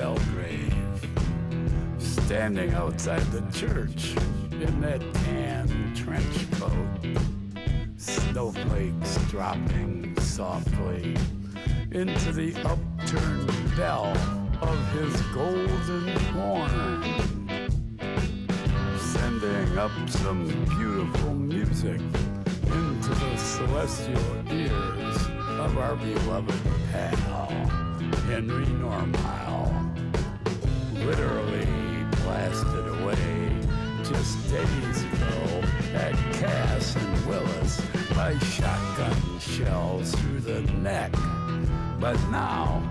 Belgrave, standing outside the church in that tan trench coat, snowflakes dropping softly into the upturned bell of his golden horn, sending up some beautiful music into the celestial ears of our beloved pal, Henry Normile, literally blasted away just days ago at Cass and Willis by shotgun shells through the neck, but now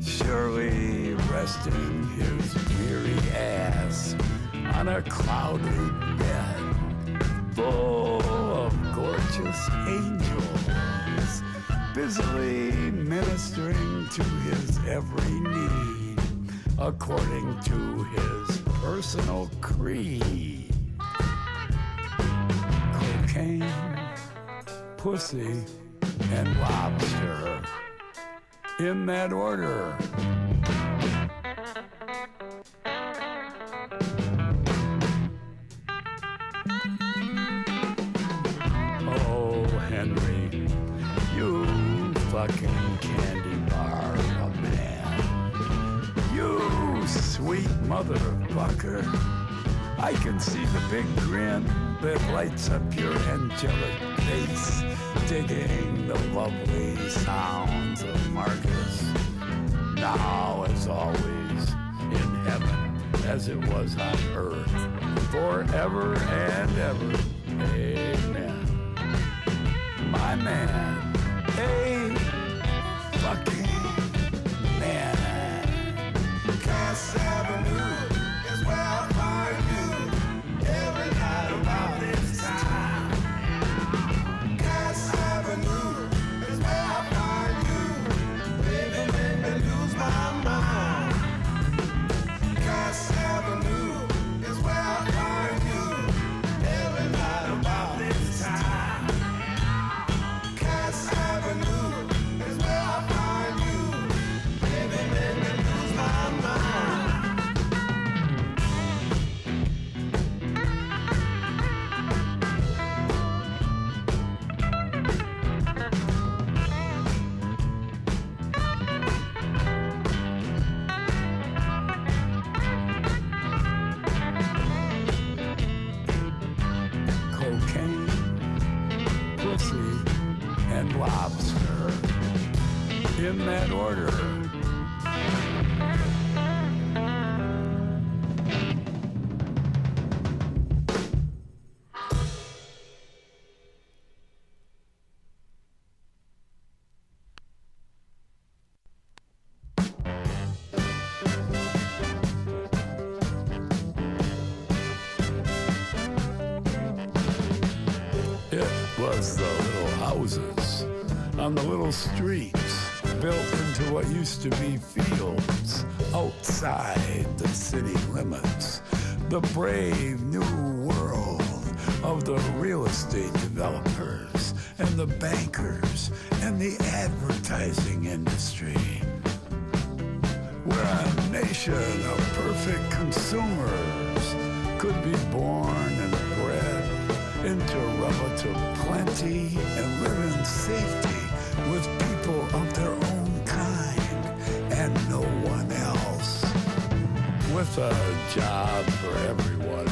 surely resting his weary ass on a cloudy bed full of gorgeous angels, busily ministering to his every need according to his personal creed. Cocaine, pussy, and lobster, in that order. Oh, Henry, you fucking candy bar of a man. You sweet motherfucker. I can see the big grin that lights up your angelic face, digging the lovely sounds of Marcus. Now, as always, in heaven as it was on earth, forever and ever. Amen. My man, a fucking man. Cass Avenue is where I find you every night about this time. Cass Avenue is where I find you, baby, make me lose my mind. Cass Avenue is where I find you every night about this time. Cass Avenue is where I find you, baby, make me lose my mind. Cocaine, pussy, and lobster, in that order. It was the little houses on the little streets built into what used to be fields outside the city limits. The brave new world of the real estate developers and the bankers and the advertising industry. Where a nation of perfect consumers could be born and bred into relative plenty and live in safety with people of their own kind and no one else. With a job for everyone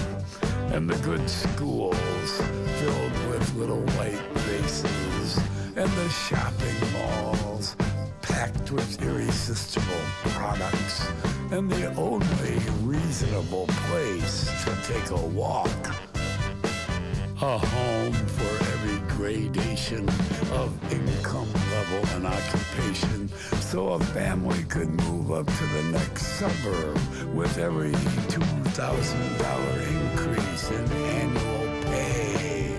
and the good schools filled with little white faces and the shopping malls packed with irresistible products and the only reasonable place to take a walk. A home for every gradation of income level and occupation, so a family could move up to the next suburb with every $2,000 increase in annual pay.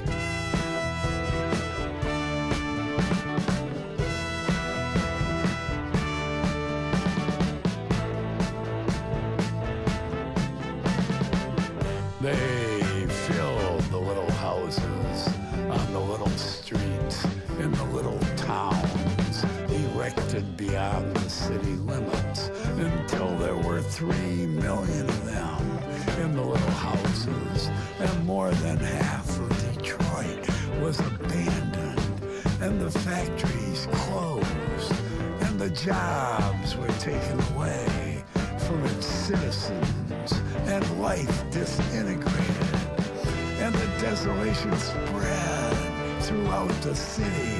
They filled the little houses on the little streets in the little towns erected beyond the city limits until and more than half of Detroit was abandoned, and the factories closed, and the jobs were taken away from its citizens, and life disintegrated, and the desolation spread throughout the city,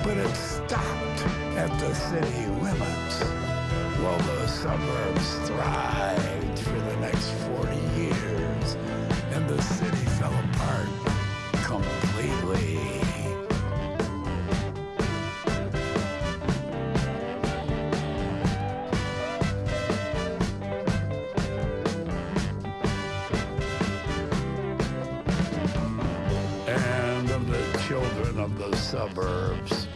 but it stopped at the city limits, while the suburbs thrived for the next 40 years, and the city fell apart completely. Children of the suburbs,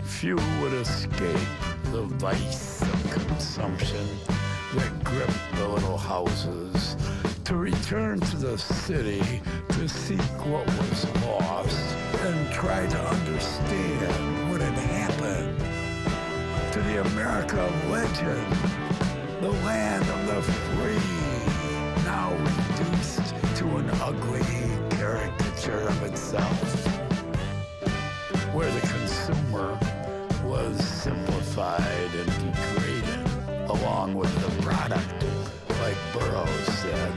few would escape the vice of consumption that gripped the little houses, to return to the city to seek what was lost and try to understand what had happened to the America of legend, the land of the free, now reduced to an ugly caricature of itself, where the consumer was simplified and degraded along with the product, like Burroughs said.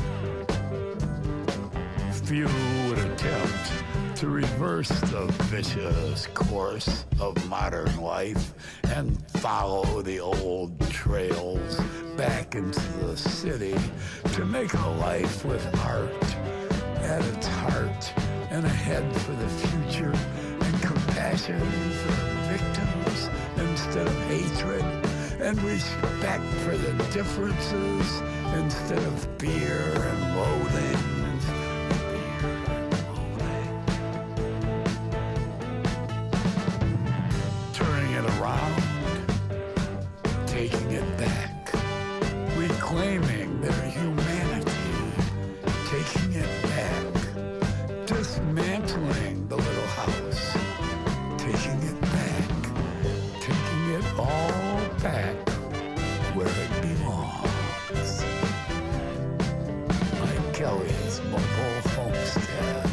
Few would attempt to reverse the vicious course of modern life and follow the old trails back into the city to make a life with art at its heart and a head for the future, compassion for victims instead of hatred, and respect for the differences instead of fear and loathing. Turning it around, taking it back, reclaiming their humanity, taking it back, dismantling the little house, taking it back, taking it all back where it belongs. Like Kelly's Mobile Homestead.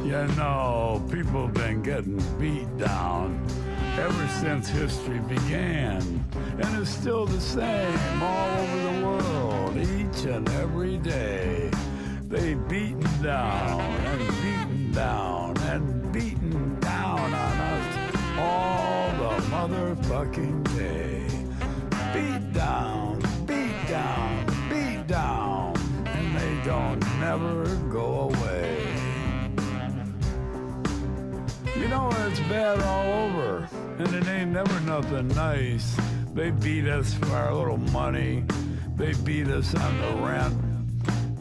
You know, people have been getting beat down ever since history began, and it's still the same all over the world, each and every day. They beaten down and beaten down and beaten down on us all the motherfucking day. Beat down, beat down, beat down, and they don't never go away. You know, it's bad all over, and it ain't never nothing nice. They beat us for our little money. They beat us on the rent.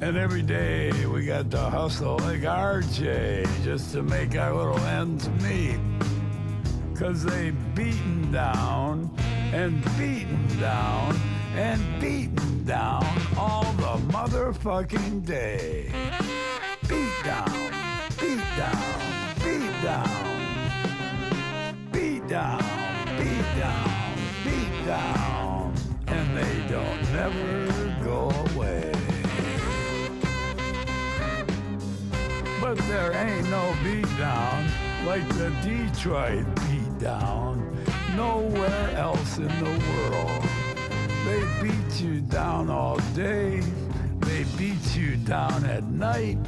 And every day we got to hustle like RJ just to make our little ends meet. 'Cause they beaten down and beaten down and beaten down all the motherfucking day. Beat down, beat down, beat down. Beat down, beat down, beat down, and they don't never go away. But there ain't no beat down like the Detroit Beatdown nowhere else in the world. They beat you down all day, they beat you down at night,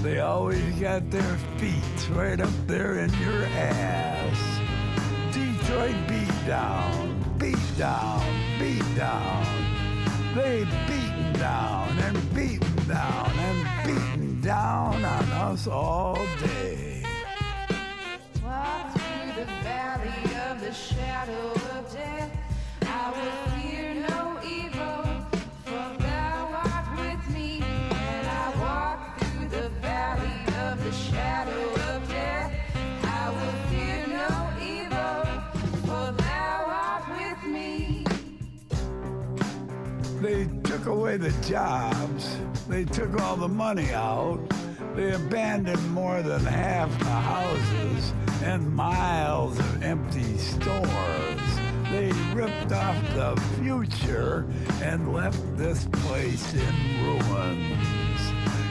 they always got their feet right up there in your ass. Detroit Beatdown, beat down, beat down. They beaten down and beaten down and beaten down on us all day. the valley of the shadow of death, I will fear no evil, for thou art with me. And I walk through the valley of the shadow of death, I will fear no evil, for thou art with me. They took away the jobs. They took all the money out. They abandoned more than half the houses and miles of empty stores. They ripped off the future and left this place in ruins.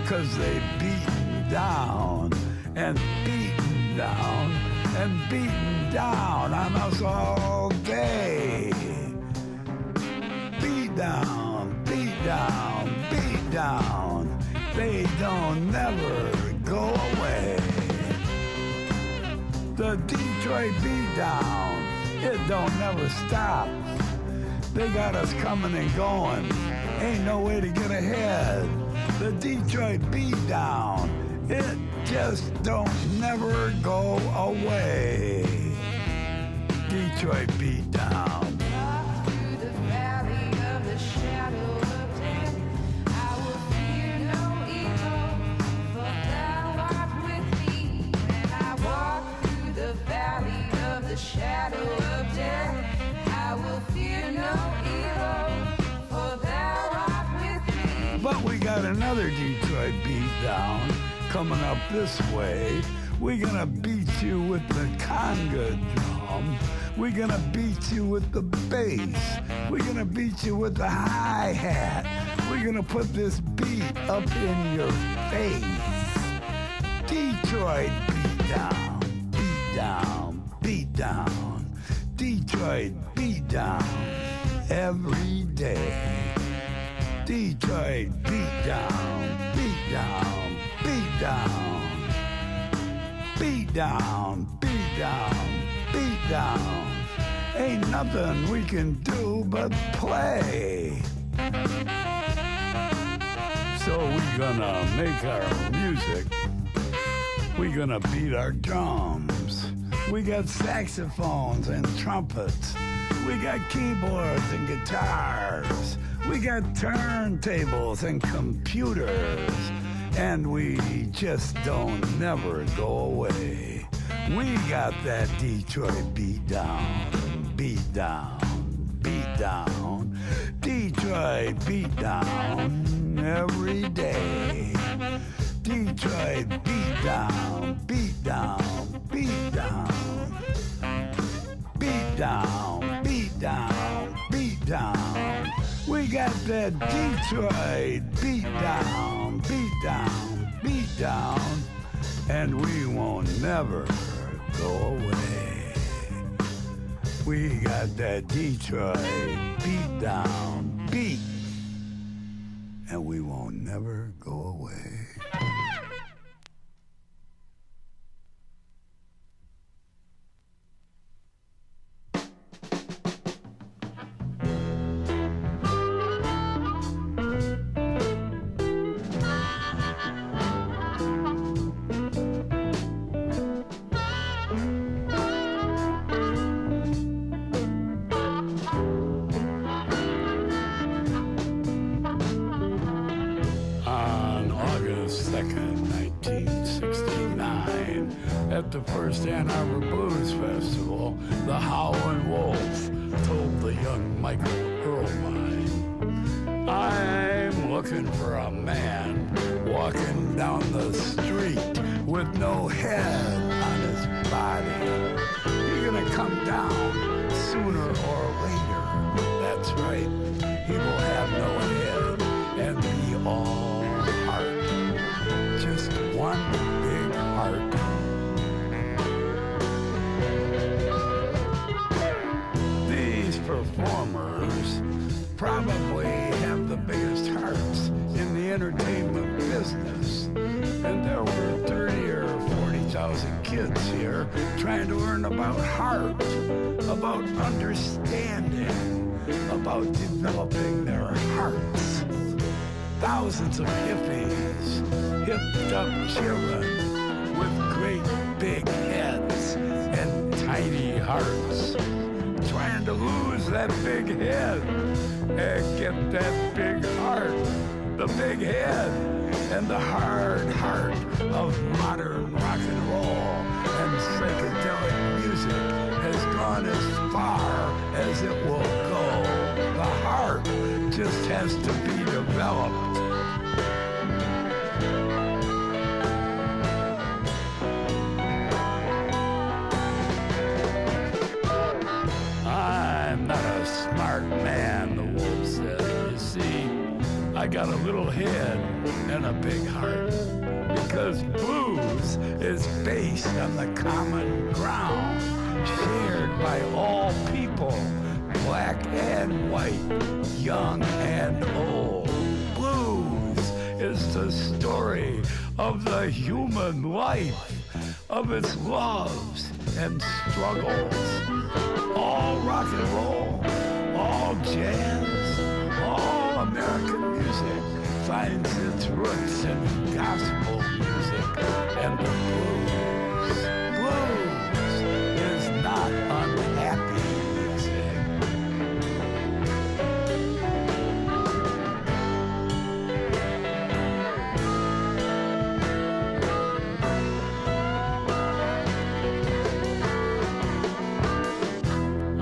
'Cause they beaten down and beaten down and beaten down on us all day. Beat down, beat down, beat down. They don't never go away. The Detroit Beatdown, it don't never stop. They got us coming and going. Ain't no way to get ahead. The Detroit Beatdown, it just don't never go away. Detroit Beatdown. Through the valley of the shadow of death, I will fear no evil, for thou art with me. When I walk through the valley of the shadow of death, I will fear no evil, for thou art with me. But we got another Detroit Beatdown coming up this way. We're gonna beat you with the conga drum. We're gonna beat you with the bass. We're gonna beat you with the hi-hat. We're gonna put this beat up in your face. Detroit Beatdown, Beatdown, Beatdown. Detroit Beatdown every day. Detroit Beatdown, Beatdown, Beatdown. Beatdown, beatdown, beatdown. Ain't nothing we can do but play. So we're gonna make our music. We're gonna beat our drums. We got saxophones and trumpets. We got keyboards and guitars. We got turntables and computers. And we just don't never go away. We got that Detroit Beatdown, Beatdown, Beatdown. Detroit Beatdown every day. Detroit Beatdown, Beatdown, Beatdown. Beatdown, Beatdown, Beatdown. We got that Detroit Beatdown, Beatdown, Beatdown, and we won't never go away. We got that Detroit Beatdown beat, and we won't never go away. At the first Ann Arbor Blues Festival, the Howlin' Wolf told the young Michael Earlmine, I'm looking for a man walking down the street with no head on his body. You're gonna come down sooner or later. That's right, he will have no head and be all heart. Just one big heart. Performers probably have the biggest hearts in the entertainment business. And there were 30 or 40,000 kids here trying to learn about harp, about understanding, about developing their hearts. Thousands of hippies, hipped up children with great big heads and tiny hearts, trying to lose that big head and get that big heart, the big head, and the hard heart of modern rock and roll and psychedelic music has gone as far as it will go. The heart just has to be developed. I'm not a smart man, the wolf said. You see, I got a little head and a big heart, because blues is based on the common ground, shared by all people, black and white, young and old. Blues is the story of the human life, of its loves and struggles. All rock and roll, all jazz, all American music finds its roots in gospel music and the blues. Blues is not unhappy music.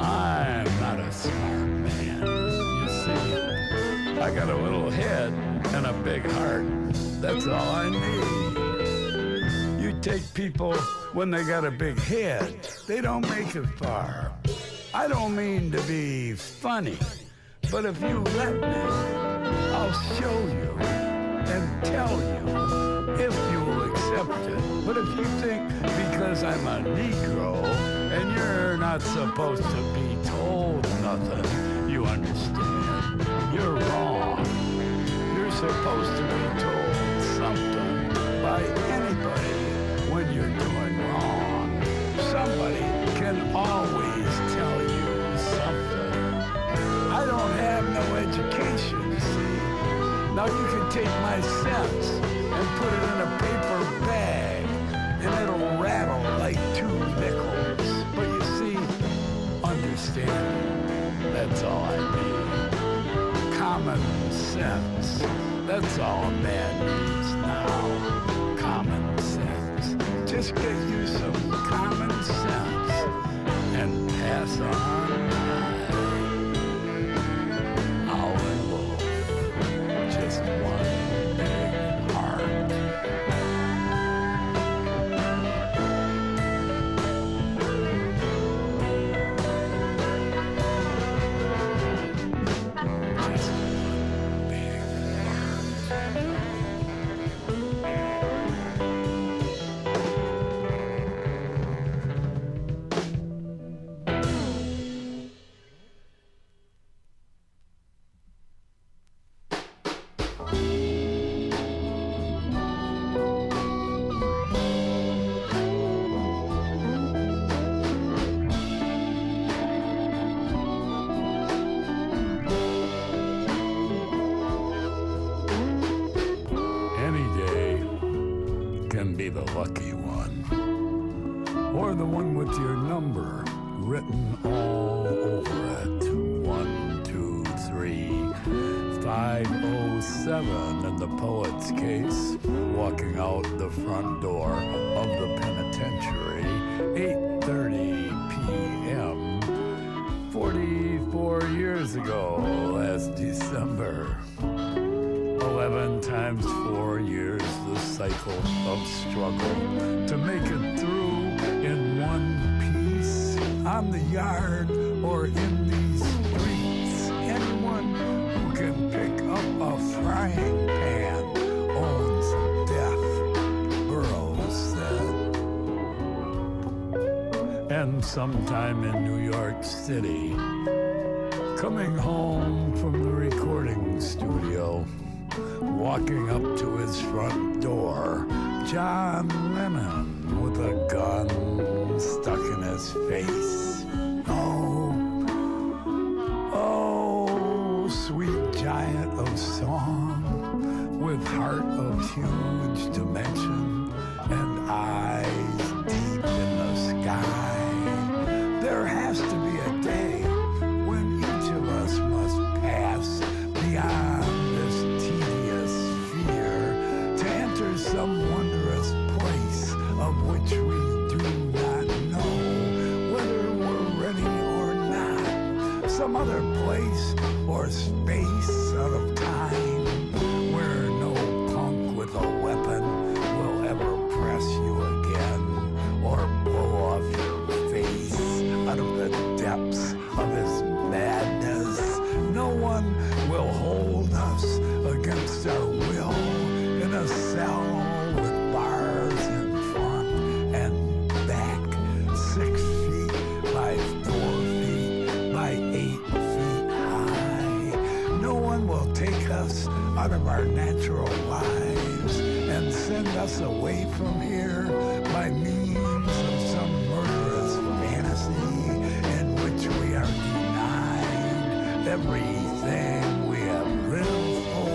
I'm not a smart man, you see. I got a little head and a big heart. That's all I need. You take people when they got a big head, they don't make it far. I don't mean to be funny, but if you let me, I'll show you and tell you if you will accept it. But if you think because I'm a Negro and you're not supposed to be told nothing, you understand, you're wrong. You're supposed to be told something by anybody when you're doing wrong. Somebody can always tell you something. I don't have no education, you see. Now you can take my sense and put it in a paper bag and it'll rattle like 2 nickels. But you see, understand, that's all I need. Common sense. That's all a man needs now. Common sense. Just get you some common sense and pass on by. Howlin' Wolf. Just one big heart. The lucky one, or the one with your number written all over it. 1, 2, 3, 507 in the poet's case, walking out the front door of the penitentiary, 8:30 p.m. 44 years ago, last December. 11 times 4 years, the cycle of struggle to make it through in one piece, on the yard or in these streets. Anyone who can pick up a frying pan owns death, Burroughs said. And sometime in New York City, coming home from the recording studio, walking up to his front door, John Lennon with a gun stuck in his face. Oh, sweet giant of song, with heart of huge dimension and eyes deep in the sky. has to be a day when each of us must pass beyond this tedious sphere to enter some wondrous place of which we do not know whether we're ready or not. Some other place or space out of time where no punk with a weapon will ever press you again or blow off your face out of the depths of his madness. No one will hold us against our will in a cell with bars in front and back, 6 feet by 4 feet by 8 feet high. No one will take us out of our natural lives and send us away from here by means of some murderous fantasy in which we are denied everything we have lived for.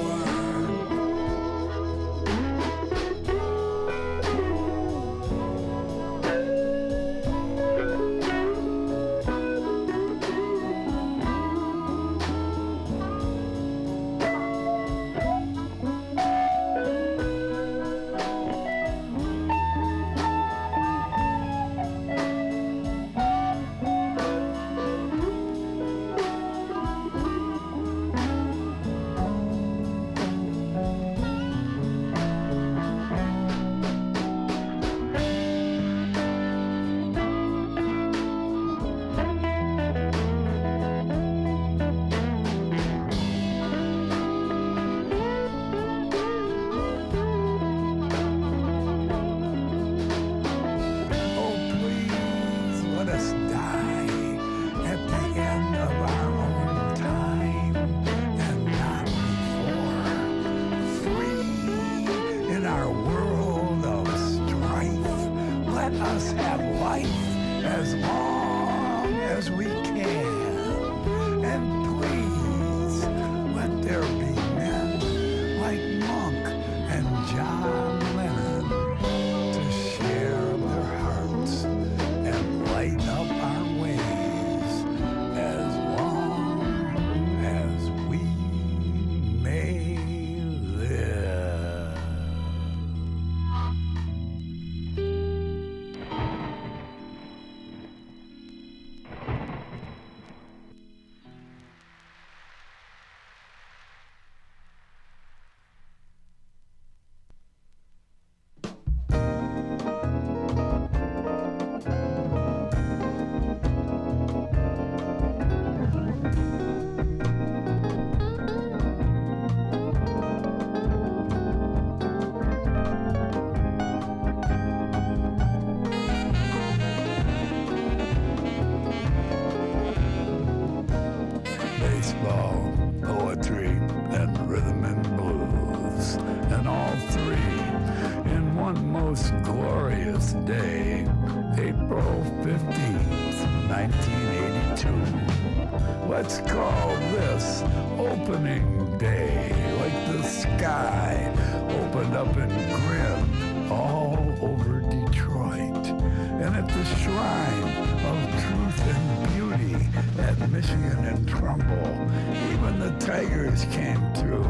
Let's call this opening day, like the sky opened up and grinned all over Detroit. And at the shrine of truth and beauty at Michigan and Trumbull, even the Tigers came through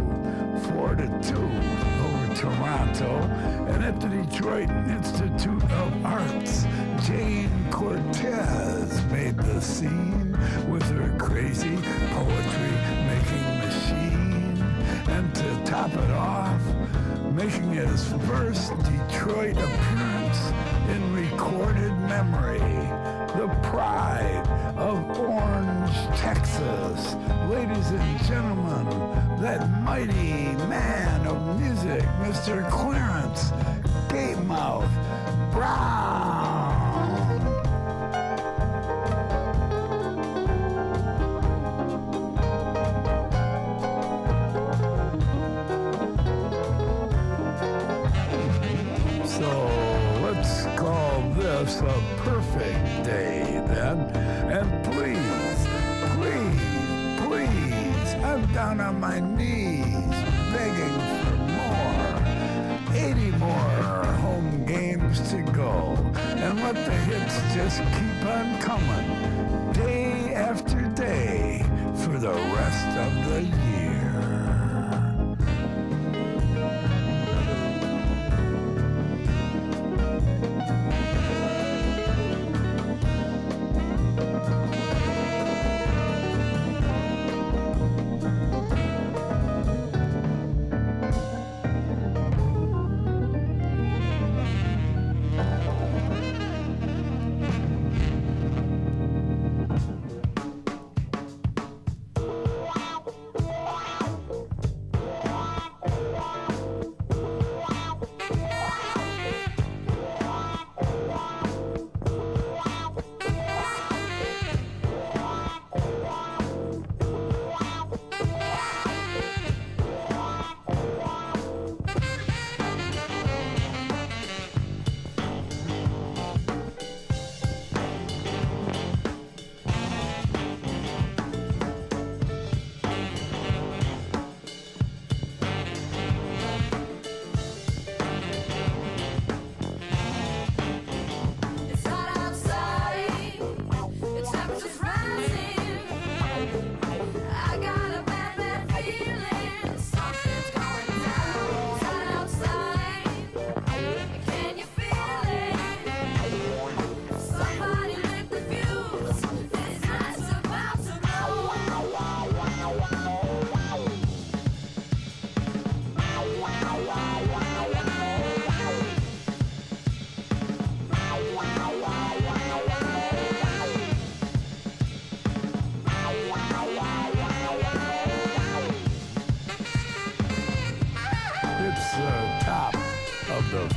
4-2 over Toronto. And at the Detroit Institute of Arts, Jane Cortez made the scene with her crazy poetry-making machine. And to top it off, making his first Detroit appearance in recorded memory, the pride of Orange, Texas. Ladies and gentlemen, that mighty man of music, Mr. Clarence Gatemouth Brown. This a perfect day then, and please, I'm down on my knees begging for more. 80 more home games to go, and let the hits just keep on coming. day after day for the rest of the year.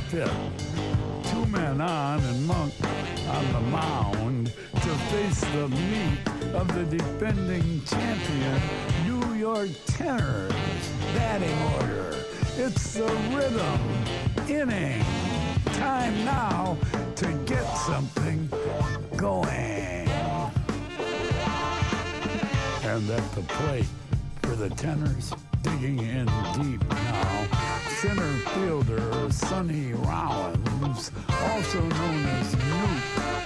Fifth. Two men on and Monk on the mound to face the meat of the defending champion New York Tenors. Batting order. It's the rhythm inning. Time now to get something going. And at the plate for the Tenors, digging in deep now, center fielder Sonny Rollins, also known as Nuke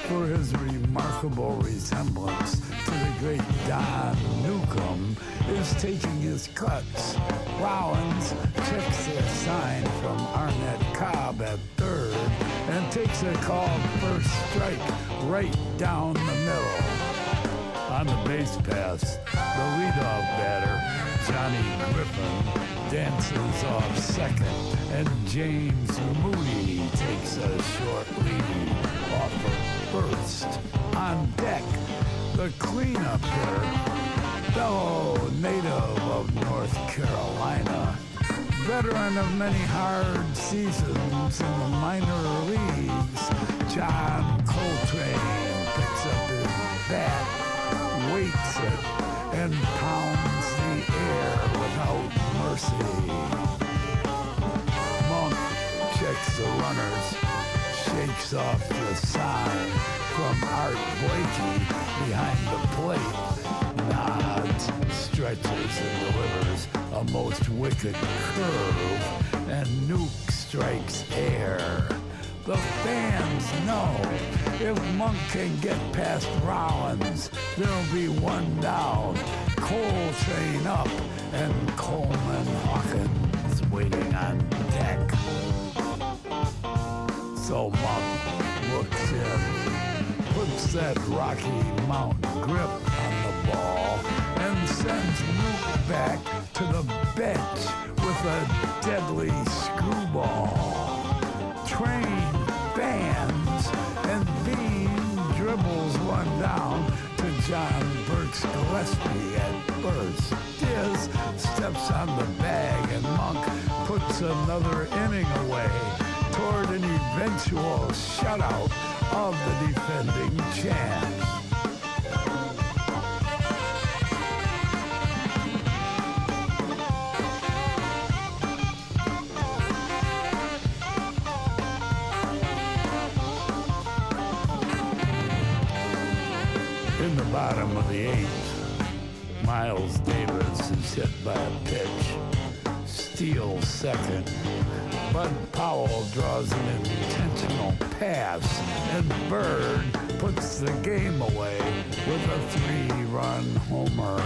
for his remarkable resemblance to the great Don Newcomb, is taking his cuts. Rollins checks a sign from Arnett Cobb at third and takes a called first strike right down the middle. On the base pass, the leadoff batter, Johnnie Griffin, dances off second, and James Moody takes a short lead off of first. On deck, the cleanup hitter, fellow native of North Carolina, veteran of many hard seasons in the minor leagues, John Coltrane picks up his bat, weights it, and pounds the air without mercy. Monk checks the runners, shakes off the sign from Art Blakey behind the plate, nods, stretches, and delivers a most wicked curve, and Nuke strikes air. The fans know if Monk can get past Rollins, there'll be one down, Coltrane up, and Coleman Hawkins waiting on deck. So Monk looks in, puts that Rocky Mountain grip on the ball, and sends Nuke back to the bench with a deadly screwball. Train fans, and Bean dribbles one down to John Burks Gillespie at first. Diz steps on the bag, and Monk puts another inning away toward an eventual shutout of the defending champs. In the bottom of the eighth, Miles Davis is hit by a pitch, steals second. Bud Powell draws an intentional pass, and Bird puts the game away with a 3-run homer.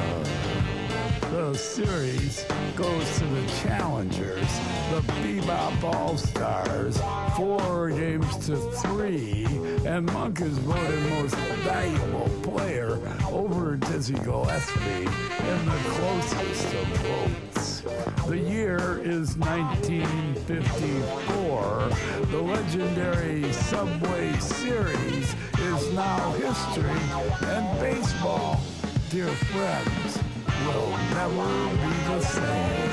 The series goes to the challengers, the Bebop All-Stars, 4-3, and Monk is voted most valuable player over Dizzy Gillespie in the closest of votes. The year is 1954. The legendary Subway Series is now history, and baseball, dear friends, will never be the same.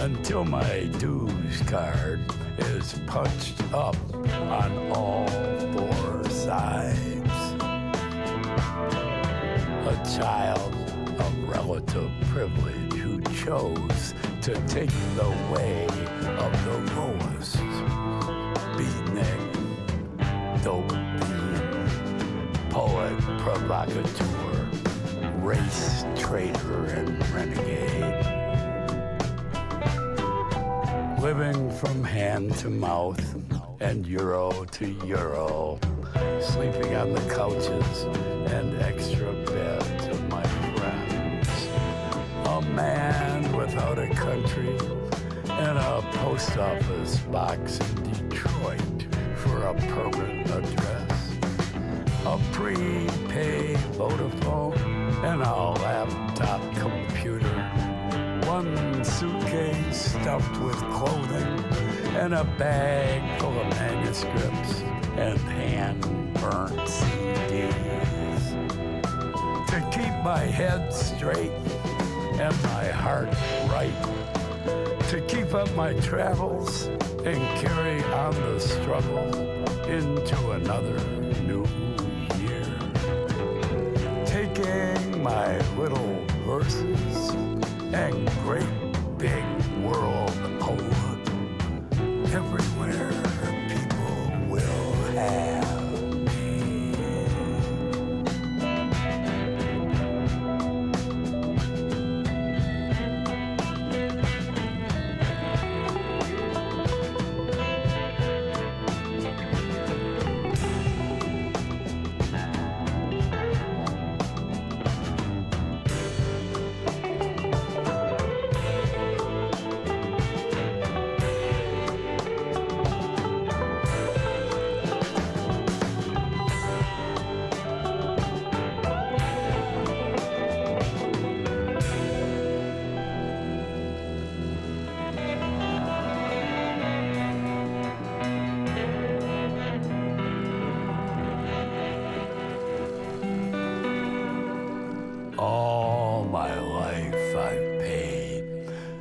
Until my dues card is punched up on all 4 sides. A child of relative privilege who chose to take the way of the lowest. Beatnik, dope fiend, poet, provocateur, race traitor, and renegade. Living from hand to mouth and euro to euro, sleeping on the couches and extra beds of my friends. A man without a country and a post office box in Detroit for a permanent address. A prepaid Vodafone and a laptop computer. One suitcase stuffed with clothing and a bag full of manuscripts and hand-burnt CDs. To keep my head straight and my heart right. To keep up my travels and carry on the struggle into another new year. Taking my little verses and great big world over everywhere people will have me. All my life I've paid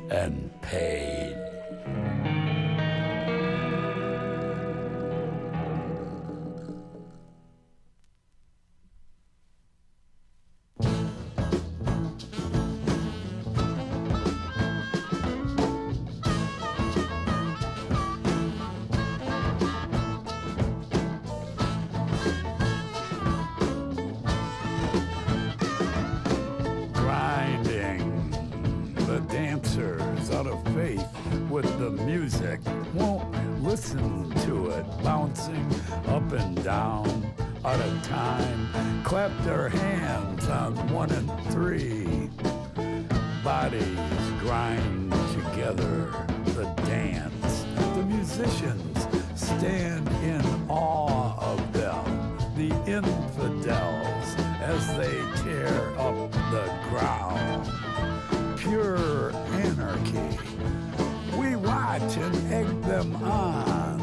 and paid. with the music, won't listen to it, bouncing up and down, out of time, clap their hands on 1 and 3. Bodies grind together, the dance. The musicians stand in awe of them, the infidels, as they tear up the ground. Pure anarchy. We watch and egg them on.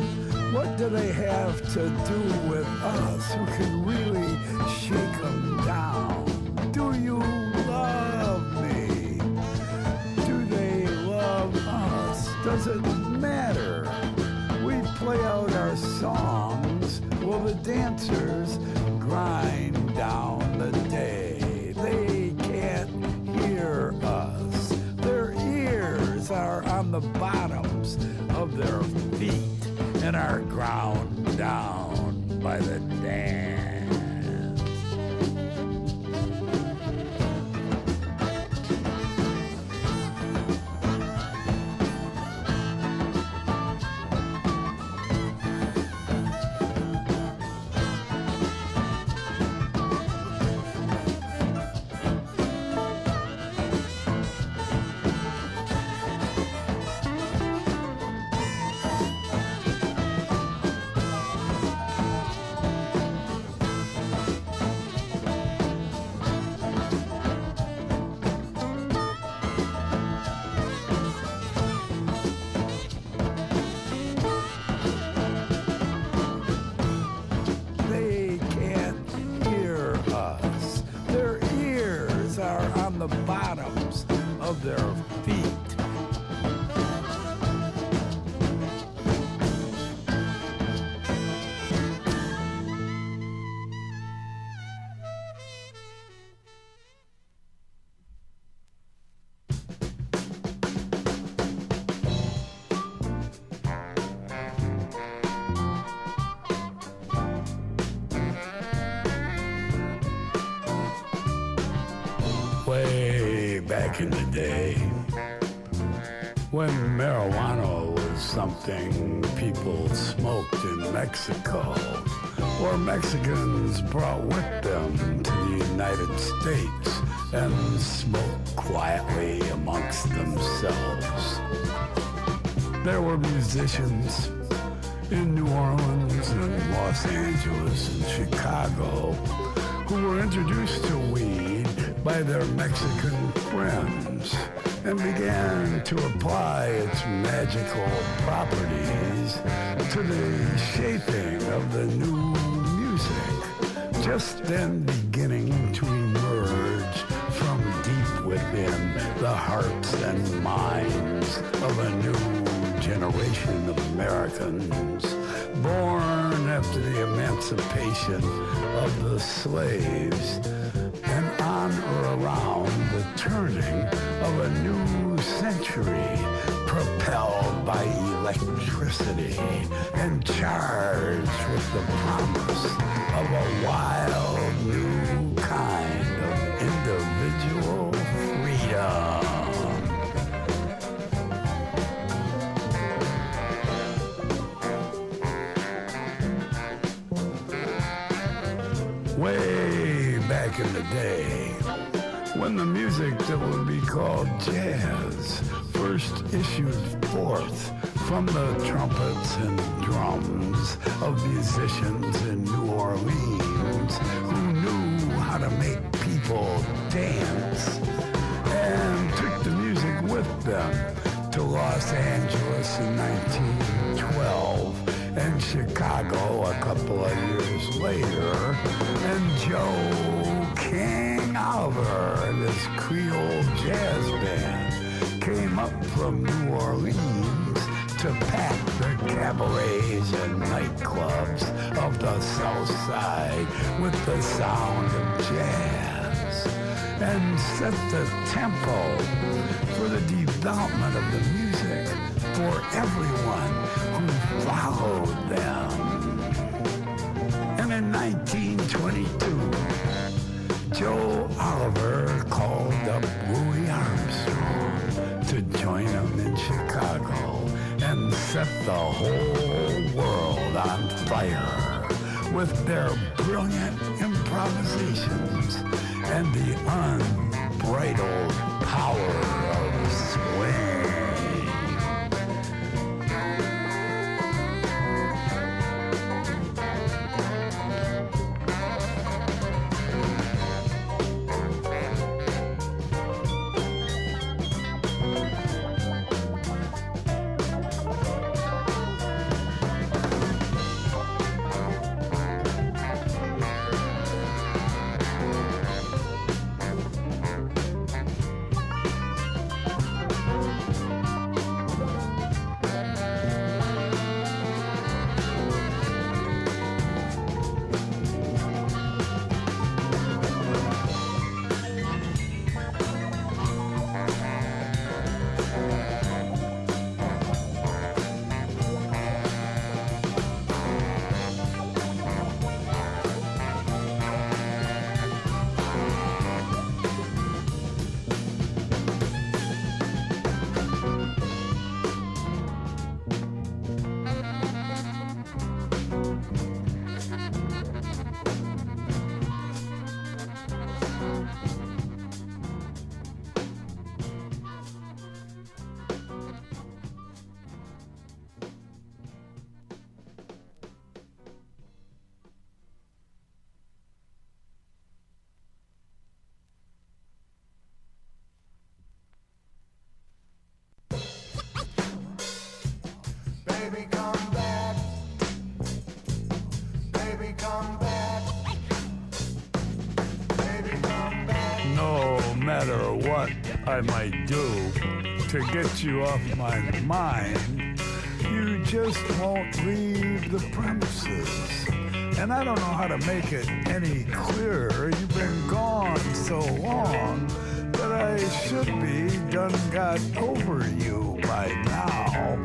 What do they have to do with us who can really shake them down? Do you love me? Do they love us? Does it matter? We play out our songs while the dancers grind down the day. They can't hear us. Their ears are on the bottoms of their feet and are ground down by the dance. The bottoms of their feet. Way back in the day, when marijuana was something people smoked in Mexico, or Mexicans brought with them to the United States and smoked quietly amongst themselves. There were musicians in New Orleans and Los Angeles and Chicago who were introduced to weed by their Mexican friends and began to apply its magical properties to the shaping of the new music, just then beginning to emerge from deep within the hearts and minds of a new generation of Americans, born after the emancipation of the slaves and on or around the turning of a new century, propelled by electricity and charged with the promise of a wild new kind of individual freedom. Way back in the day, when the music that would be called jazz first issued forth from the trumpets and drums of musicians in New Orleans who knew how to make people dance, and took the music with them to Los Angeles in 1912 and Chicago a couple of years later, and Joe King Oliver and his Creole jazz band came up from New Orleans to pack the cabarets and nightclubs of the South Side with the sound of jazz, and set the tempo for the development of the music for everyone who followed them. And in 1922, Joe Oliver called up Louis Armstrong to join him in Chicago. set the whole world on fire with their brilliant improvisations and the unbridled power of swing. Baby, come back. Baby, come back. Baby, come back. No matter what I might do to get you off my mind, you just won't leave the premises. And I don't know how to make it any clearer. You've been gone so long that I should be done got over you by now.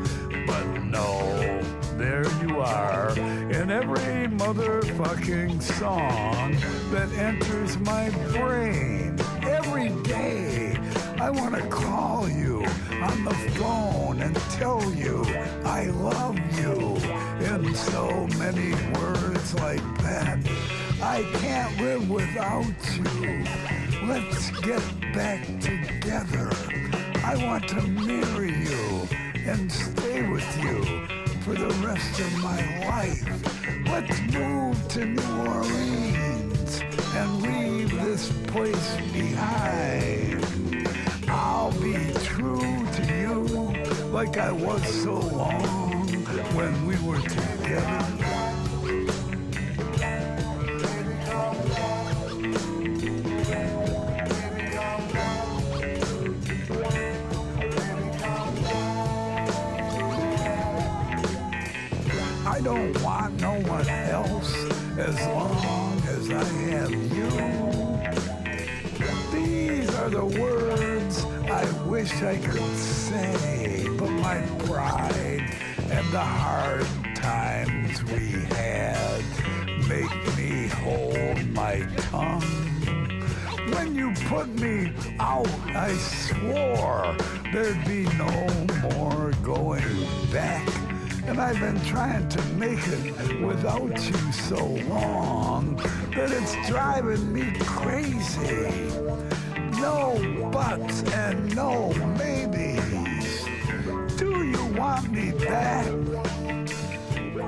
But no, there you are in every motherfucking song that enters my brain every day. I want to call you on the phone and tell you I love you in so many words like that. I can't live without you. Let's get back together. I want to marry you and stay with you for the rest of my life. Let's move to New Orleans and leave this place behind. I'll be true to you like I was so long when we were together. I don't want no one else as long as I have you. These are the words I wish I could say, but my pride and the hard times we had make me hold my tongue. When you put me out, I swore there'd be no more going back. And I've been trying to make it without you so long that it's driving me crazy. No buts and no maybes. Do you want me back?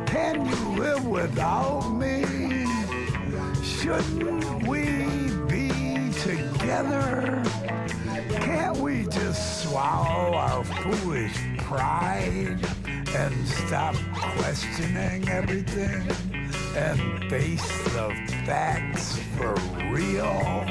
Can you live without me? Shouldn't we be together? Can't we just swallow our foolish pride and stop questioning everything and face the facts for real?